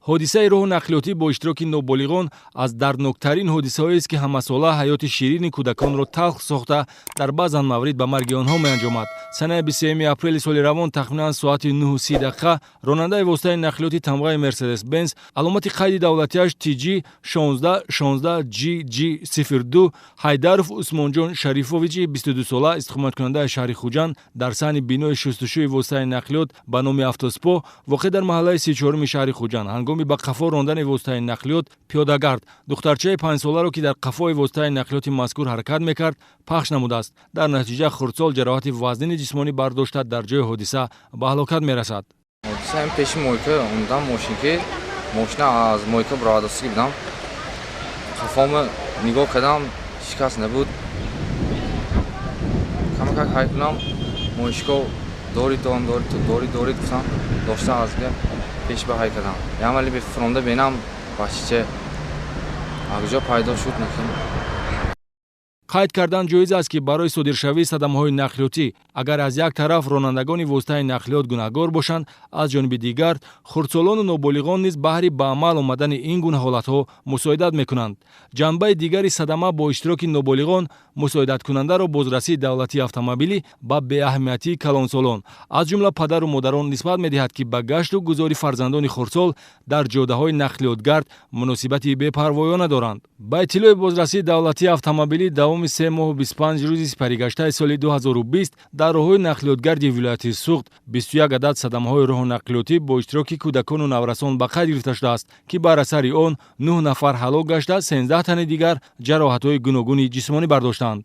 ҳодисаи роҳу нақлиётӣ бо иштироки ноболиғон аз дардноктарин ҳодисаҳоест, ки ҳамасола ҳаёти ширини кӯдаконро талх сохта, дар баъзан маврид ба марги онҳо меанҷомад. Санаи 23 апрели соли равон тахминан соати 9:30 ронандаи воситаи нақлиёти тамғаи Mercedes Benz аломати қайди давлатиаш TG 1616 GG02 Ҳайдаров Усмонҷон Шарифовичи 22 сола истиқоматкунандаи шаҳри Хуҷанд дар саҳни бинои шустушӯи воситаи нақлиёт ба номи Автоспо воқеъ дар маҳаллаи 34-уми шаҳри Хуҷанд ҳангоми ба қафо рондани воситаи нақлиёт пиёдагард духтарчаи 5 соларо, ки дар қафои воситаи нақлиёти мазкур ҳаракат мекард, пахш намудааст. Дар натиҷа хурдсол ҷароҳати вазнини ҷисмонӣ бардошта дар ҷои ҳодиса ба ҳалокат мерасад. ҳодисаам пеши мойка ондам мошинки мошина аз мойка баровардостагӣ будам. қафомо нигоҳ кардам, шикаст набуд. Камакак ҳай кунам, моишко дорид гуфтам, дошта аз га пеш ба ҳай кардам. Ямали фронда бинам бачича агҷо пайдо шуд накин. қайд кардан ҷоиз аст, ки барои содиршавии садамаҳои нақлиётӣ агар аз як тараф ронандагони воситаи нақлиёт гунаҳгор бошанд, аз ҷониби дигар хурдсолону ноболиғон низ баҳри ба амал омадани ин гуна ҳолатҳо мусоидат мекунанд. ҷанбаи дигари садама бо иштироки ноболиғон мусоидаткунандаро бозрасии давлатии автомобилӣ ба беаҳамиятии калонсолон, аз ҷумла падару модарон нисбат медиҳад, ки ба гашту гузори фарзандони хурдсол дар ҷодаҳои нақлиётгард муносибати бепарвоёна доранд. Ба иттилои бозрасии давлатии автомобилӣ давоми 3 моҳу 25 рӯзи сипаригаштаи соли 2020 дар роҳҳои нақлиётгарди вилояти Суғд 21 адад садамаҳои роҳу нақлиётӣ бо иштироки кӯдакону наврасон ба қайд гирифта шудааст, ки бар асари он 9 нафар ҳалок гашта, 13 тани дигар ҷароҳатҳои гуногуни ҷисмонӣ бардоштанд.